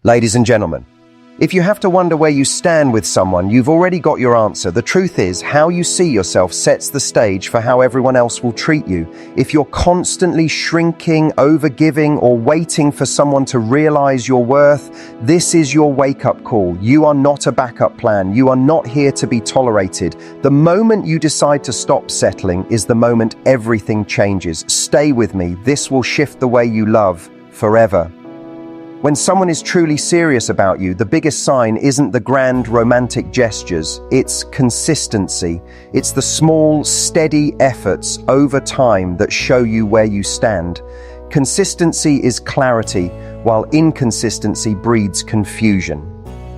Ladies and gentlemen, if you have to wonder where you stand with someone, you've already got your answer. The truth is, how you see yourself sets the stage for how everyone else will treat you. If you're constantly shrinking, overgiving, or waiting for someone to realize your worth, this is your wake-up call. You are not a backup plan. You are not here to be tolerated. The moment you decide to stop settling is the moment everything changes. Stay with me. This will shift the way you love forever. When someone is truly serious about you, the biggest sign isn't the grand romantic gestures, it's consistency. It's the small, steady efforts over time that show you where you stand. Consistency is clarity, while inconsistency breeds confusion.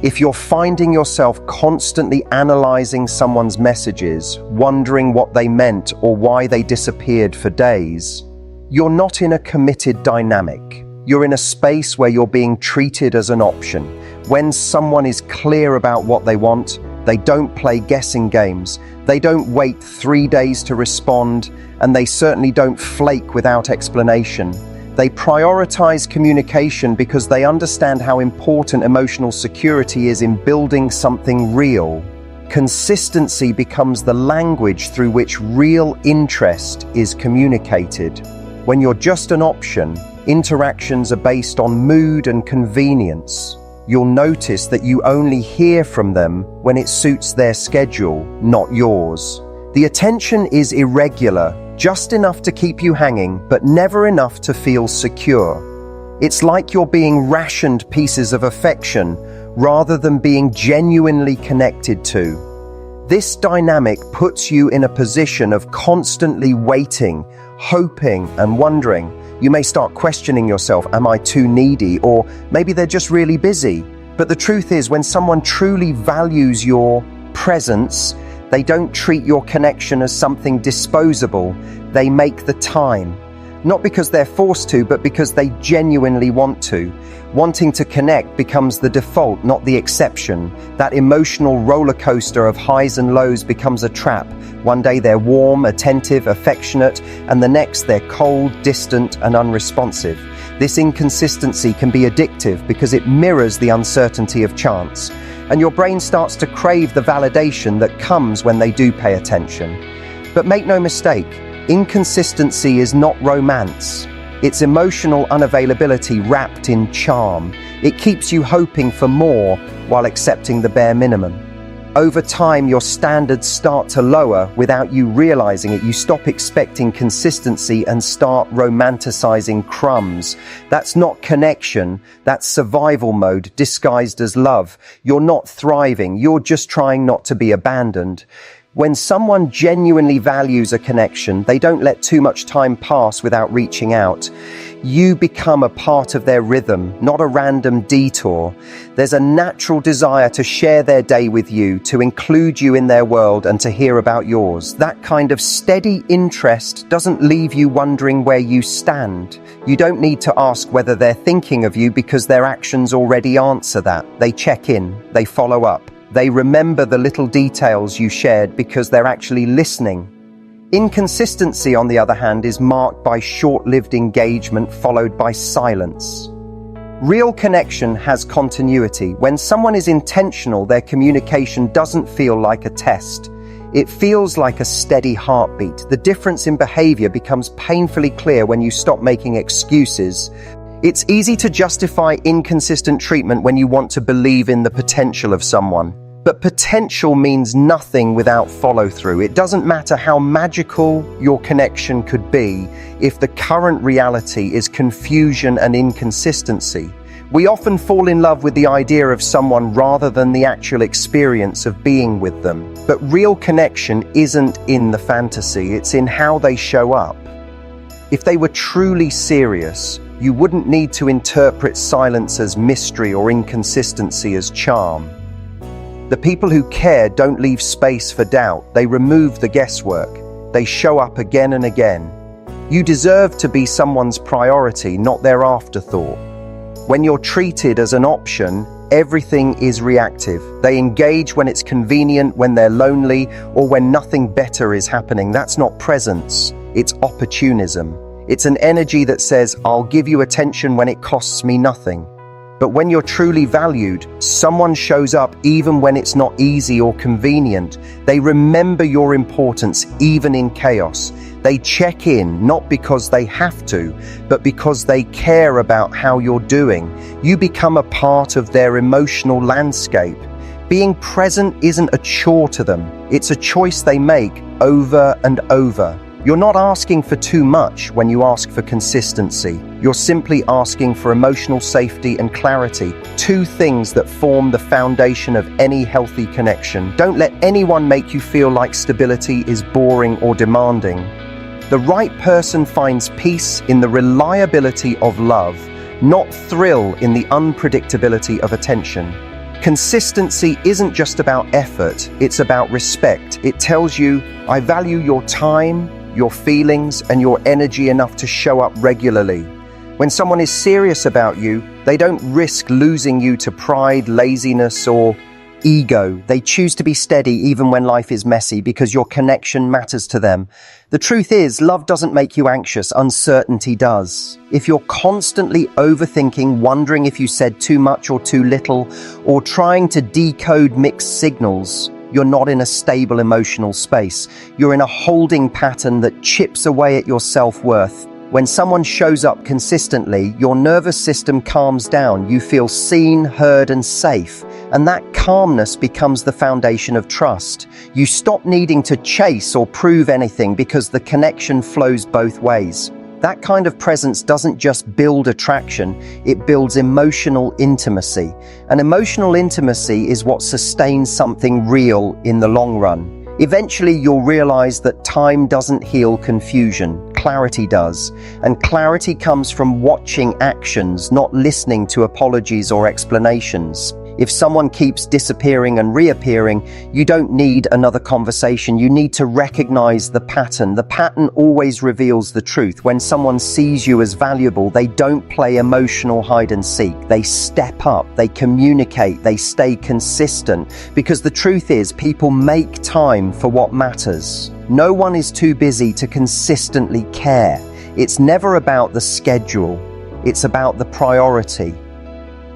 If you're finding yourself constantly analyzing someone's messages, wondering what they meant or why they disappeared for days, you're not in a committed dynamic. You're in a space where you're being treated as an option. When someone is clear about what they want, they don't play guessing games. They don't wait 3 days to respond, and they certainly don't flake without explanation. They prioritize communication because they understand how important emotional security is in building something real. Consistency becomes the language through which real interest is communicated. When you're just an option, interactions are based on mood and convenience. You'll notice that you only hear from them when it suits their schedule, not yours. The attention is irregular, just enough to keep you hanging, but never enough to feel secure. It's like you're being rationed pieces of affection rather than being genuinely connected to. This dynamic puts you in a position of constantly waiting, hoping, and wondering. You may start questioning yourself, am I too needy? Or maybe they're just really busy. But the truth is, when someone truly values your presence, they don't treat your connection as something disposable. They make the time. Not because they're forced to, but because they genuinely want to. Wanting to connect becomes the default, not the exception. That emotional roller coaster of highs and lows becomes a trap. One day they're warm, attentive, affectionate, and the next they're cold, distant, and unresponsive. This inconsistency can be addictive because it mirrors the uncertainty of chance, and your brain starts to crave the validation that comes when they do pay attention. But make no mistake, inconsistency is not romance. It's emotional unavailability wrapped in charm. It keeps you hoping for more while accepting the bare minimum. Over time, your standards start to lower without you realizing it. You stop expecting consistency and start romanticizing crumbs. That's not connection. That's survival mode disguised as love. You're not thriving. You're just trying not to be abandoned. When someone genuinely values a connection, they don't let too much time pass without reaching out. You become a part of their rhythm, not a random detour. There's a natural desire to share their day with you, to include you in their world, and to hear about yours. That kind of steady interest doesn't leave you wondering where you stand. You don't need to ask whether they're thinking of you because their actions already answer that. They check in, they follow up. They remember the little details you shared because they're actually listening. Inconsistency, on the other hand, is marked by short-lived engagement followed by silence. Real connection has continuity. When someone is intentional, their communication doesn't feel like a test. It feels like a steady heartbeat. The difference in behavior becomes painfully clear when you stop making excuses. It's easy to justify inconsistent treatment when you want to believe in the potential of someone. But potential means nothing without follow-through. It doesn't matter how magical your connection could be if the current reality is confusion and inconsistency. We often fall in love with the idea of someone rather than the actual experience of being with them. But real connection isn't in the fantasy, it's in how they show up. If they were truly serious, you wouldn't need to interpret silence as mystery or inconsistency as charm. The people who care don't leave space for doubt. They remove the guesswork. They show up again and again. You deserve to be someone's priority, not their afterthought. When you're treated as an option, everything is reactive. They engage when it's convenient, when they're lonely, or when nothing better is happening. That's not presence. It's opportunism. It's an energy that says, I'll give you attention when it costs me nothing. But when you're truly valued, someone shows up even when it's not easy or convenient. They remember your importance even in chaos. They check in not because they have to, but because they care about how you're doing. You become a part of their emotional landscape. Being present isn't a chore to them. It's a choice they make over and over. You're not asking for too much when you ask for consistency. You're simply asking for emotional safety and clarity, two things that form the foundation of any healthy connection. Don't let anyone make you feel like stability is boring or demanding. The right person finds peace in the reliability of love, not thrill in the unpredictability of attention. Consistency isn't just about effort, it's about respect. It tells you, I value your time, your feelings, and your energy enough to show up regularly. When someone is serious about you, they don't risk losing you to pride, laziness, or ego. They choose to be steady even when life is messy because your connection matters to them. The truth is, love doesn't make you anxious, uncertainty does. If you're constantly overthinking, wondering if you said too much or too little, or trying to decode mixed signals, you're not in a stable emotional space. You're in a holding pattern that chips away at your self-worth. When someone shows up consistently, your nervous system calms down. You feel seen, heard, and safe. And that calmness becomes the foundation of trust. You stop needing to chase or prove anything because the connection flows both ways. That kind of presence doesn't just build attraction, it builds emotional intimacy. And emotional intimacy is what sustains something real in the long run. Eventually, you'll realize that time doesn't heal confusion, clarity does. And clarity comes from watching actions, not listening to apologies or explanations. If someone keeps disappearing and reappearing, you don't need another conversation. You need to recognize the pattern. The pattern always reveals the truth. When someone sees you as valuable, they don't play emotional hide and seek. They step up, they communicate, they stay consistent. Because the truth is, people make time for what matters. No one is too busy to consistently care. It's never about the schedule. It's about the priority.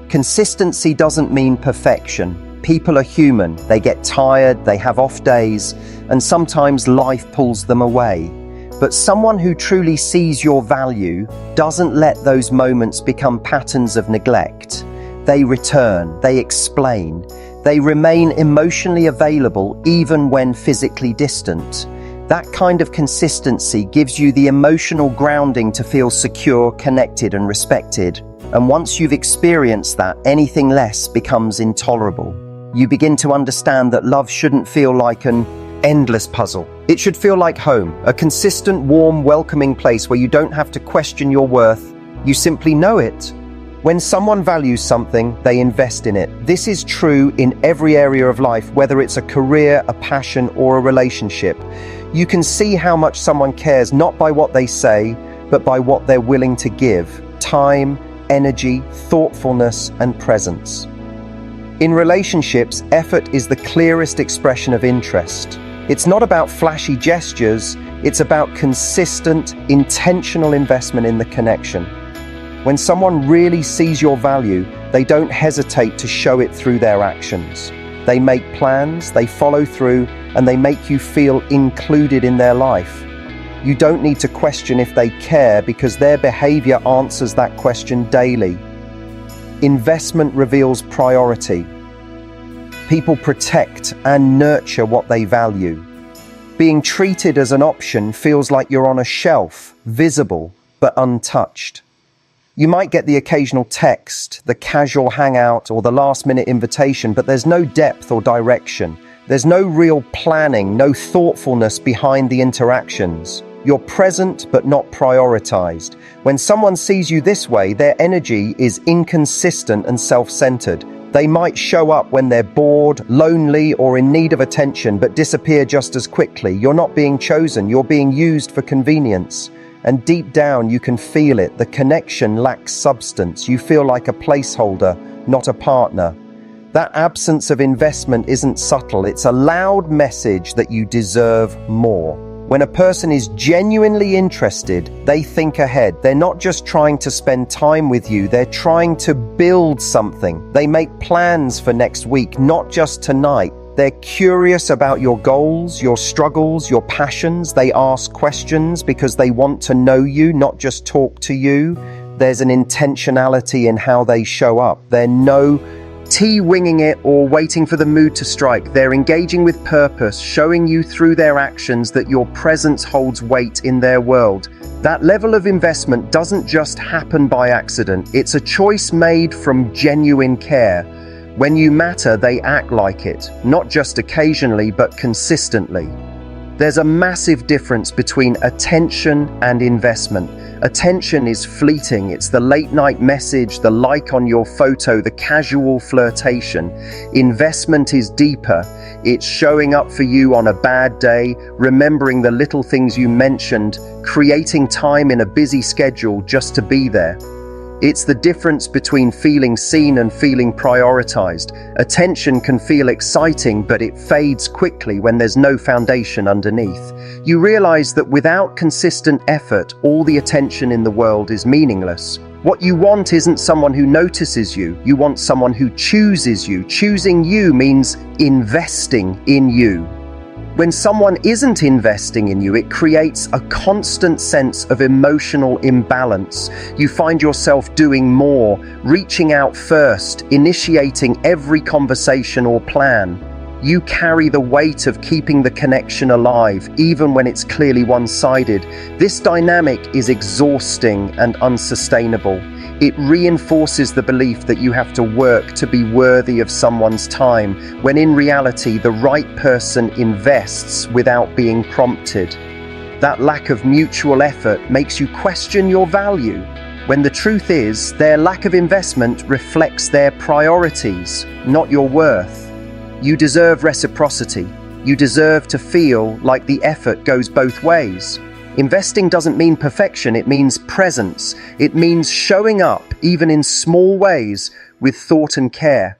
Consistency doesn't mean perfection. People are human. They get tired, they have off days, and sometimes life pulls them away. But someone who truly sees your value doesn't let those moments become patterns of neglect. They return, they explain, they remain emotionally available even when physically distant. That kind of consistency gives you the emotional grounding to feel secure, connected, and respected. And once you've experienced that, anything less becomes intolerable. You begin to understand that love shouldn't feel like an endless puzzle. It should feel like home, a consistent, warm, welcoming place where you don't have to question your worth. You simply know it. When someone values something, they invest in it. This is true in every area of life, whether it's a career, a passion, or a relationship. You can see how much someone cares not by what they say, but by what they're willing to give. Time, energy, thoughtfulness, and presence. In relationships, effort is the clearest expression of interest. It's not about flashy gestures, it's about consistent, intentional investment in the connection. When someone really sees your value, they don't hesitate to show it through their actions. They make plans, they follow through, and they make you feel included in their life. You don't need to question if they care because their behavior answers that question daily. Investment reveals priority. People protect and nurture what they value. Being treated as an option feels like you're on a shelf, visible but untouched. You might get the occasional text, the casual hangout, or the last-minute invitation, but there's no depth or direction. There's no real planning, no thoughtfulness behind the interactions. You're present but not prioritized. When someone sees you this way, their energy is inconsistent and self-centered. They might show up when they're bored, lonely, or in need of attention, but disappear just as quickly. You're not being chosen, you're being used for convenience. And deep down, you can feel it. The connection lacks substance. You feel like a placeholder, not a partner. That absence of investment isn't subtle. It's a loud message that you deserve more. When a person is genuinely interested, they think ahead. They're not just trying to spend time with you, they're trying to build something. They make plans for next week, not just tonight. They're curious about your goals, your struggles, your passions. They ask questions because they want to know you, not just talk to you. There's an intentionality in how they show up. They're no winging it or waiting for the mood to strike. They're engaging with purpose, showing you through their actions that your presence holds weight in their world. That level of investment doesn't just happen by accident. It's a choice made from genuine care. When you matter, they act like it, not just occasionally, but consistently. There's a massive difference between attention and investment. Attention is fleeting. It's the late night message, the like on your photo, the casual flirtation. Investment is deeper. It's showing up for you on a bad day, remembering the little things you mentioned, creating time in a busy schedule just to be there. It's the difference between feeling seen and feeling prioritized. Attention can feel exciting, but it fades quickly when there's no foundation underneath. You realize that without consistent effort, all the attention in the world is meaningless. What you want isn't someone who notices you. You want someone who chooses you. Choosing you means investing in you. When someone isn't investing in you, it creates a constant sense of emotional imbalance. You find yourself doing more, reaching out first, initiating every conversation or plan. You carry the weight of keeping the connection alive, even when it's clearly one-sided. This dynamic is exhausting and unsustainable. It reinforces the belief that you have to work to be worthy of someone's time, when in reality, the right person invests without being prompted. That lack of mutual effort makes you question your value, when the truth is, their lack of investment reflects their priorities, not your worth. You deserve reciprocity. You deserve to feel like the effort goes both ways. Investing doesn't mean perfection, it means presence. It means showing up, even in small ways, with thought and care.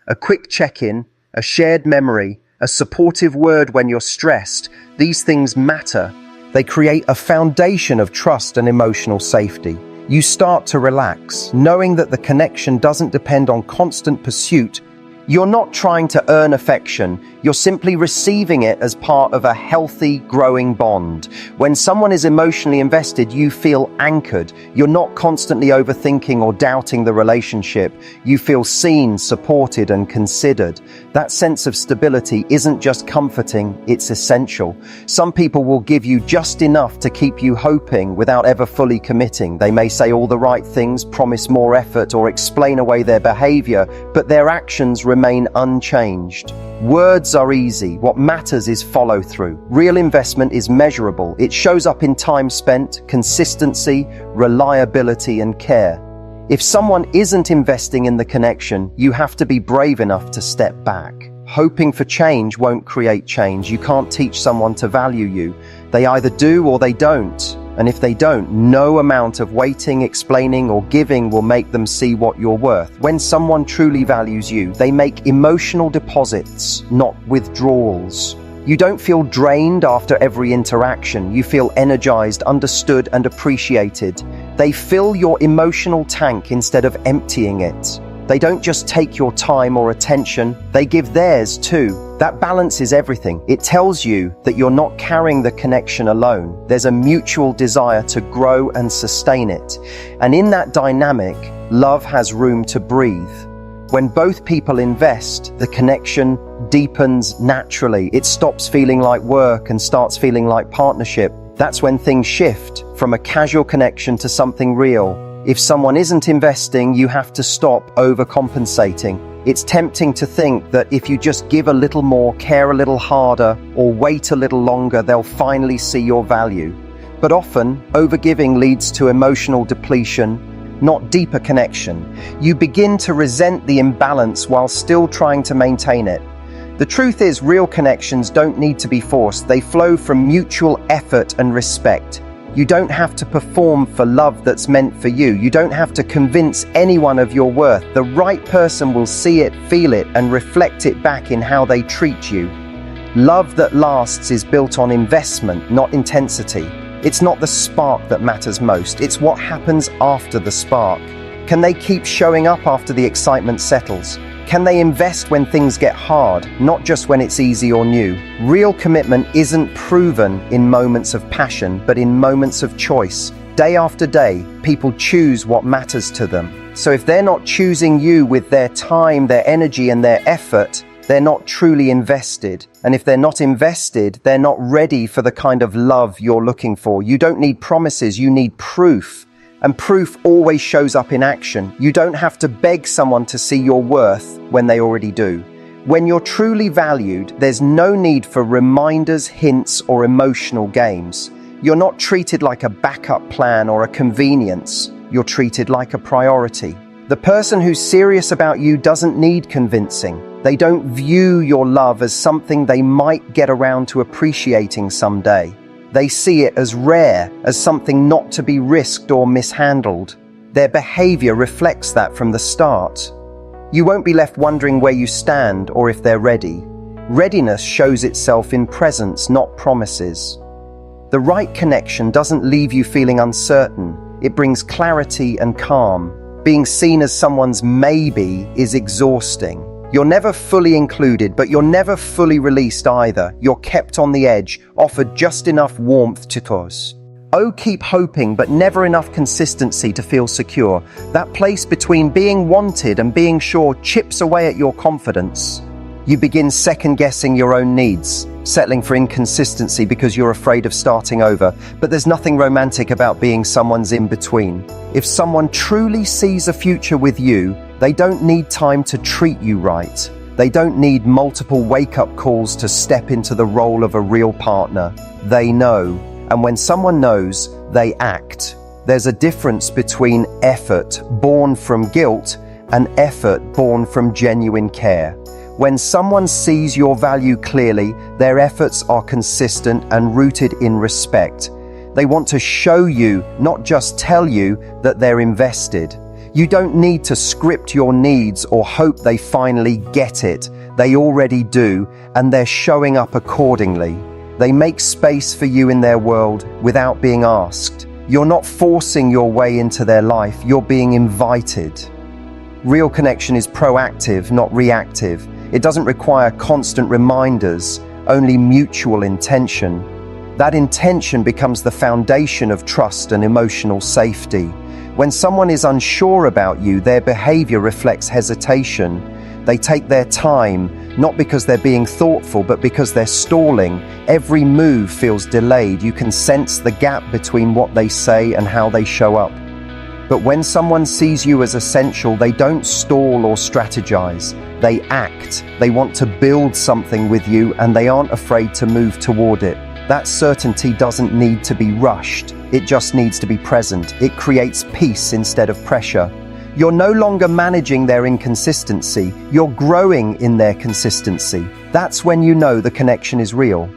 A quick check-in, a shared memory, a supportive word when you're stressed. These things matter. They create a foundation of trust and emotional safety. You start to relax, knowing that the connection doesn't depend on constant pursuit. You're not trying to earn affection, you're simply receiving it as part of a healthy, growing bond. When someone is emotionally invested, you feel anchored. You're not constantly overthinking or doubting the relationship. You feel seen, supported, and considered. That sense of stability isn't just comforting, it's essential. Some people will give you just enough to keep you hoping without ever fully committing. They may say all the right things, promise more effort, or explain away their behavior, but their actions remain unchanged. Words are easy. What matters is follow through. Real investment is measurable. It shows up in time spent, consistency, reliability, and care. If someone isn't investing in the connection, you have to be brave enough to step back. Hoping for change won't create change. You can't teach someone to value you. They either do or they don't. And if they don't, no amount of waiting, explaining, or giving will make them see what you're worth. When someone truly values you, they make emotional deposits, not withdrawals. You don't feel drained after every interaction. You feel energized, understood, and appreciated. They fill your emotional tank instead of emptying it. They don't just take your time or attention, they give theirs too. That balance is everything. It tells you that you're not carrying the connection alone. There's a mutual desire to grow and sustain it. And in that dynamic, love has room to breathe. When both people invest, the connection deepens naturally. It stops feeling like work and starts feeling like partnership. That's when things shift from a casual connection to something real. If someone isn't investing, you have to stop overcompensating. It's tempting to think that if you just give a little more, care a little harder, or wait a little longer, they'll finally see your value. But often, overgiving leads to emotional depletion, not deeper connection. You begin to resent the imbalance while still trying to maintain it. The truth is, real connections don't need to be forced. They flow from mutual effort and respect. You don't have to perform for love that's meant for you. You don't have to convince anyone of your worth. The right person will see it, feel it, and reflect it back in how they treat you. Love that lasts is built on investment, not intensity. It's not the spark that matters most, it's what happens after the spark. Can they keep showing up after the excitement settles? Can they invest when things get hard, not just when it's easy or new? Real commitment isn't proven in moments of passion, but in moments of choice. Day after day, people choose what matters to them. So if they're not choosing you with their time, their energy, and their effort, they're not truly invested. And if they're not invested, they're not ready for the kind of love you're looking for. You don't need promises, you need proof. And proof always shows up in action. You don't have to beg someone to see your worth when they already do. When you're truly valued, there's no need for reminders, hints, or emotional games. You're not treated like a backup plan or a convenience. You're treated like a priority. The person who's serious about you doesn't need convincing. They don't view your love as something they might get around to appreciating someday. They see it as rare, as something not to be risked or mishandled. Their behavior reflects that from the start. You won't be left wondering where you stand or if they're ready. Readiness shows itself in presence, not promises. The right connection doesn't leave you feeling uncertain. It brings clarity and calm. Being seen as someone's maybe is exhausting. You're never fully included, but you're never fully released either. You're kept on the edge, offered just enough warmth to toss. Oh, keep hoping, but never enough consistency to feel secure. That place between being wanted and being sure chips away at your confidence. You begin second-guessing your own needs, settling for inconsistency because you're afraid of starting over. But there's nothing romantic about being someone's in-between. If someone truly sees a future with you, they don't need time to treat you right. They don't need multiple wake-up calls to step into the role of a real partner. They know, and when someone knows, they act. There's a difference between effort born from guilt and effort born from genuine care. When someone sees your value clearly, their efforts are consistent and rooted in respect. They want to show you, not just tell you, that they're invested. You don't need to script your needs or hope they finally get it. They already do, and they're showing up accordingly. They make space for you in their world without being asked. You're not forcing your way into their life, you're being invited. Real connection is proactive, not reactive. It doesn't require constant reminders, only mutual intention. That intention becomes the foundation of trust and emotional safety. When someone is unsure about you, their behavior reflects hesitation. They take their time, not because they're being thoughtful, but because they're stalling. Every move feels delayed. You can sense the gap between what they say and how they show up. But when someone sees you as essential, they don't stall or strategize. They act. They want to build something with you, and they aren't afraid to move toward it. That certainty doesn't need to be rushed. It just needs to be present. It creates peace instead of pressure. You're no longer managing their inconsistency. You're growing in their consistency. That's when you know the connection is real.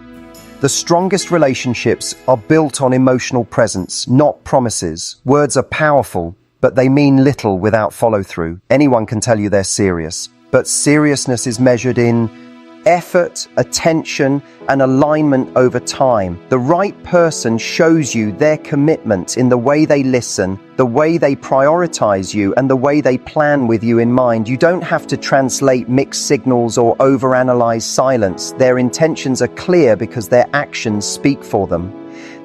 The strongest relationships are built on emotional presence, not promises. Words are powerful, but they mean little without follow-through. Anyone can tell you they're serious, but seriousness is measured in effort, attention, and alignment over time. The right person shows you their commitment in the way they listen, the way they prioritize you, and the way they plan with you in mind. You don't have to translate mixed signals or overanalyze silence. Their intentions are clear because their actions speak for them.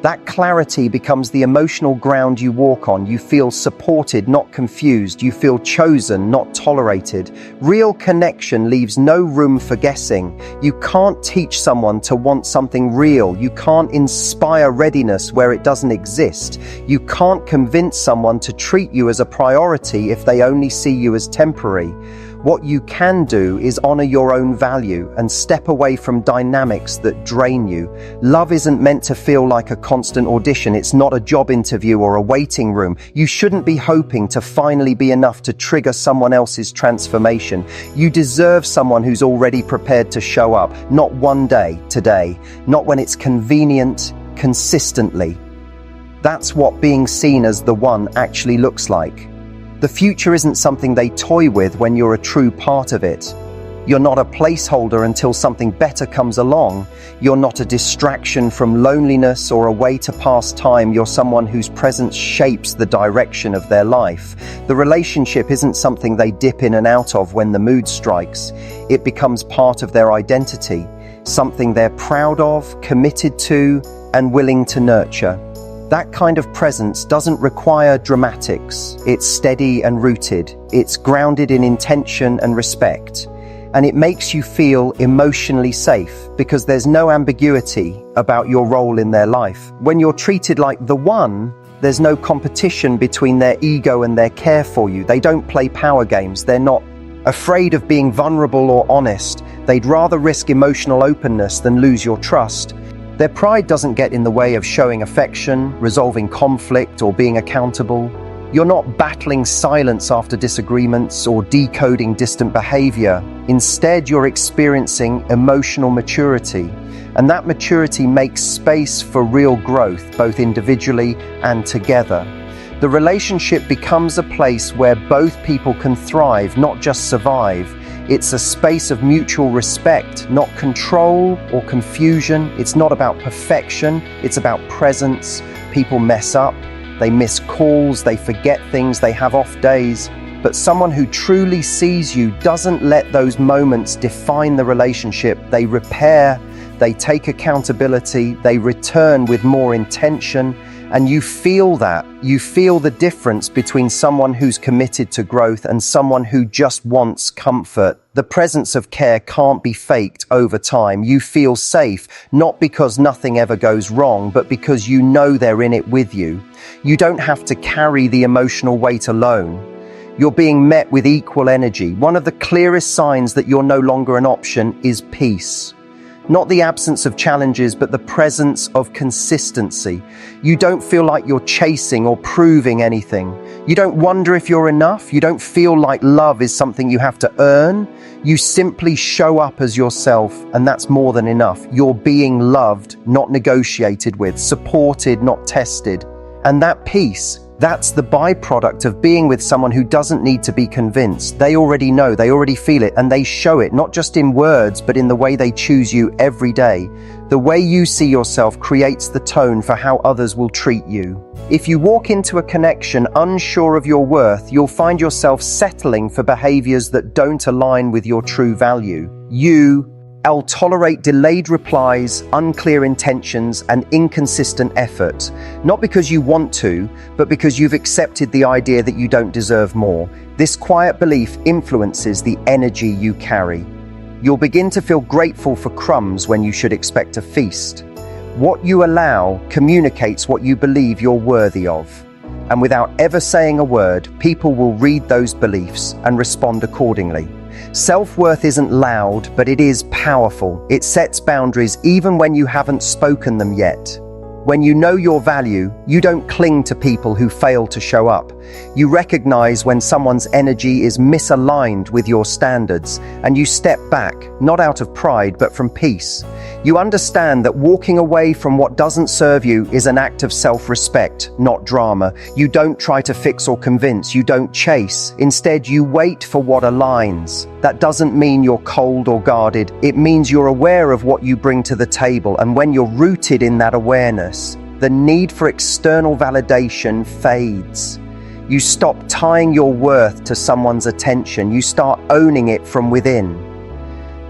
That clarity becomes the emotional ground you walk on. You feel supported, not confused. You feel chosen, not tolerated. Real connection leaves no room for guessing. You can't teach someone to want something real. You can't inspire readiness where it doesn't exist. You can't convince someone to treat you as a priority if they only see you as temporary. What you can do is honor your own value and step away from dynamics that drain you. Love isn't meant to feel like a constant audition. It's not a job interview or a waiting room. You shouldn't be hoping to finally be enough to trigger someone else's transformation. You deserve someone who's already prepared to show up, not one day, today, not when it's convenient, consistently. That's what being seen as the one actually looks like. The future isn't something they toy with when you're a true part of it. You're not a placeholder until something better comes along. You're not a distraction from loneliness or a way to pass time. You're someone whose presence shapes the direction of their life. The relationship isn't something they dip in and out of when the mood strikes. It becomes part of their identity, something they're proud of, committed to, and willing to nurture. That kind of presence doesn't require dramatics. It's steady and rooted. It's grounded in intention and respect. And it makes you feel emotionally safe because there's no ambiguity about your role in their life. When you're treated like the one, there's no competition between their ego and their care for you. They don't play power games. They're not afraid of being vulnerable or honest. They'd rather risk emotional openness than lose your trust. Their pride doesn't get in the way of showing affection, resolving conflict, or being accountable. You're not battling silence after disagreements or decoding distant behavior. Instead, you're experiencing emotional maturity, and that maturity makes space for real growth, both individually and together. The relationship becomes a place where both people can thrive, not just survive. It's a space of mutual respect, not control or confusion. It's not about perfection, it's about presence. People mess up. They miss calls, they forget things, they have off days. But someone who truly sees you doesn't let those moments define the relationship. They repair, they take accountability, they return with more intention. And you feel that. You feel the difference between someone who's committed to growth and someone who just wants comfort. The presence of care can't be faked over time. You feel safe, not because nothing ever goes wrong, but because you know they're in it with you. You don't have to carry the emotional weight alone. You're being met with equal energy. One of the clearest signs that you're no longer an option is peace. Not the absence of challenges, but the presence of consistency. You don't feel like you're chasing or proving anything. You don't wonder if you're enough. You don't feel like love is something you have to earn. You simply show up as yourself, and that's more than enough. You're being loved, not negotiated with, supported, not tested. And that peace, that's the byproduct of being with someone who doesn't need to be convinced. They already know, they already feel it, and they show it, not just in words, but in the way they choose you every day. The way you see yourself creates the tone for how others will treat you. If you walk into a connection unsure of your worth, you'll find yourself settling for behaviors that don't align with your true value. I'll tolerate delayed replies, unclear intentions, and inconsistent effort. Not because you want to, but because you've accepted the idea that you don't deserve more. This quiet belief influences the energy you carry. You'll begin to feel grateful for crumbs when you should expect a feast. What you allow communicates what you believe you're worthy of. And without ever saying a word, people will read those beliefs and respond accordingly. Self-worth isn't loud, but it is powerful. It sets boundaries even when you haven't spoken them yet. When you know your value, you don't cling to people who fail to show up. You recognize when someone's energy is misaligned with your standards, and you step back, not out of pride, but from peace. You understand that walking away from what doesn't serve you is an act of self-respect, not drama. You don't try to fix or convince. You don't chase. Instead, you wait for what aligns. That doesn't mean you're cold or guarded. It means you're aware of what you bring to the table, and when you're rooted in that awareness, the need for external validation fades. You stop tying your worth to someone's attention. You start owning it from within.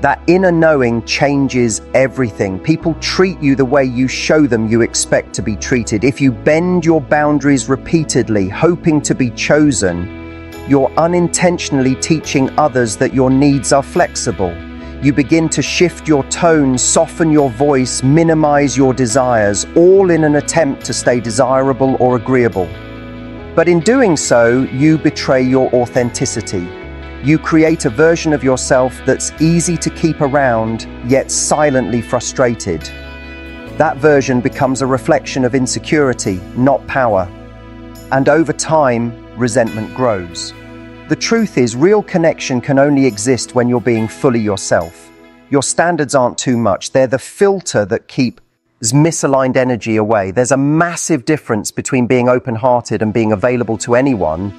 That inner knowing changes everything. People treat you the way you show them you expect to be treated. If you bend your boundaries repeatedly, hoping to be chosen, you're unintentionally teaching others that your needs are flexible. You begin to shift your tone, soften your voice, minimize your desires, all in an attempt to stay desirable or agreeable. But in doing so, you betray your authenticity. You create a version of yourself that's easy to keep around, yet silently frustrated. That version becomes a reflection of insecurity, not power. And over time, resentment grows. The truth is, real connection can only exist when you're being fully yourself. Your standards aren't too much. They're the filter that keeps misaligned energy away. There's a massive difference between being open-hearted and being available to anyone,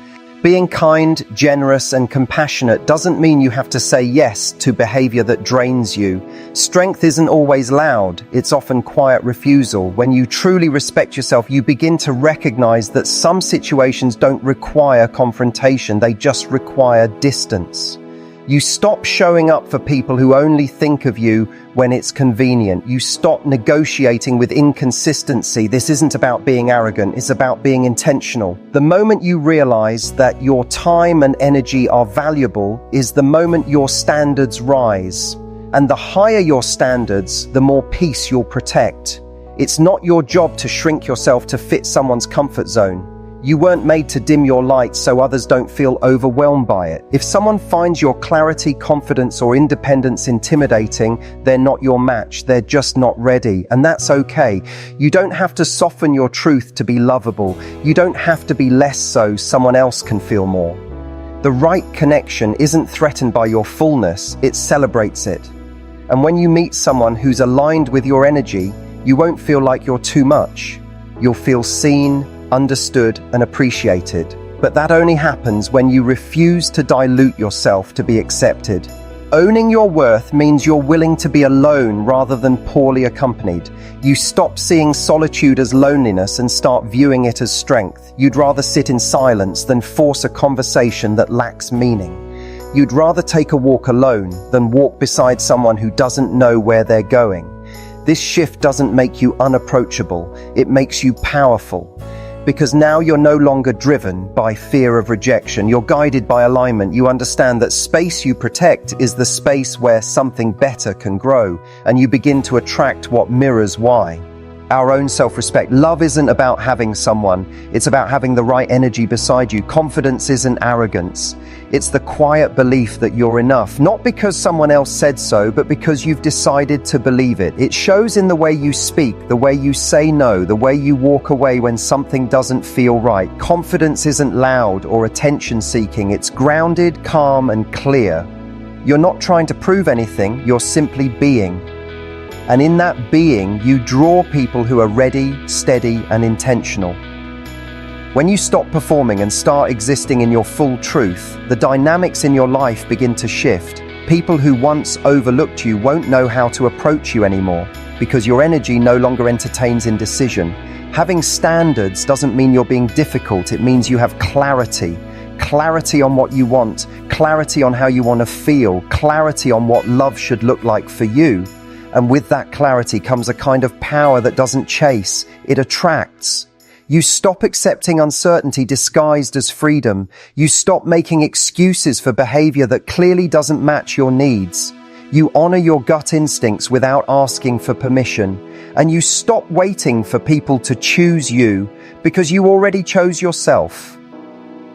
Being kind, generous, and compassionate doesn't mean you have to say yes to behavior that drains you. Strength isn't always loud, it's often quiet refusal. When you truly respect yourself, you begin to recognize that some situations don't require confrontation, they just require distance. You stop showing up for people who only think of you when it's convenient. You stop negotiating with inconsistency. This isn't about being arrogant, it's about being intentional. The moment you realize that your time and energy are valuable is the moment your standards rise. And the higher your standards, the more peace you'll protect. It's not your job to shrink yourself to fit someone's comfort zone. You weren't made to dim your light so others don't feel overwhelmed by it. If someone finds your clarity, confidence, or independence intimidating, they're not your match. They're just not ready. And that's okay. You don't have to soften your truth to be lovable. You don't have to be less so someone else can feel more. The right connection isn't threatened by your fullness, it celebrates it. And when you meet someone who's aligned with your energy, you won't feel like you're too much. You'll feel seen, understood, and appreciated. But that only happens when you refuse to dilute yourself to be accepted. Owning your worth means you're willing to be alone rather than poorly accompanied. You stop seeing solitude as loneliness and start viewing it as strength. You'd rather sit in silence than force a conversation that lacks meaning. You'd rather take a walk alone than walk beside someone who doesn't know where they're going. This shift doesn't make you unapproachable, it makes you powerful. Because now you're no longer driven by fear of rejection. You're guided by alignment. You understand that space you protect is the space where something better can grow, and you begin to attract what mirrors why. Our own self-respect. Love isn't about having someone, it's about having the right energy beside you. Confidence isn't arrogance. It's the quiet belief that you're enough, not because someone else said so, but because you've decided to believe it. It shows in the way you speak, the way you say no, the way you walk away when something doesn't feel right. Confidence isn't loud or attention-seeking, it's grounded, calm, and clear. You're not trying to prove anything, you're simply being. And in that being, you draw people who are ready, steady, and intentional. When you stop performing and start existing in your full truth, the dynamics in your life begin to shift. People who once overlooked you won't know how to approach you anymore because your energy no longer entertains indecision. Having standards doesn't mean you're being difficult, it means you have clarity. Clarity on what you want, clarity on how you want to feel, clarity on what love should look like for you. And with that clarity comes a kind of power that doesn't chase, it attracts. You stop accepting uncertainty disguised as freedom. You stop making excuses for behavior that clearly doesn't match your needs. You honor your gut instincts without asking for permission. And you stop waiting for people to choose you because you already chose yourself.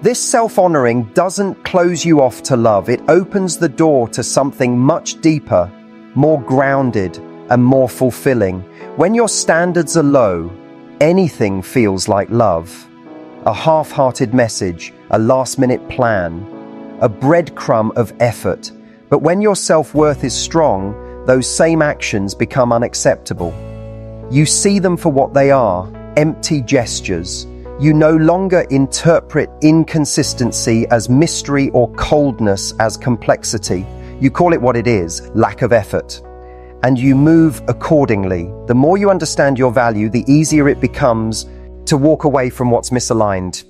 This self-honoring doesn't close you off to love. It opens the door to something much deeper, more grounded, and more fulfilling. When your standards are low, anything feels like love. A half-hearted message, a last-minute plan, a breadcrumb of effort. But when your self-worth is strong, those same actions become unacceptable. You see them for what they are, empty gestures. You no longer interpret inconsistency as mystery or coldness as complexity. You call it what it is, lack of effort. And you move accordingly. The more you understand your value, the easier it becomes to walk away from what's misaligned.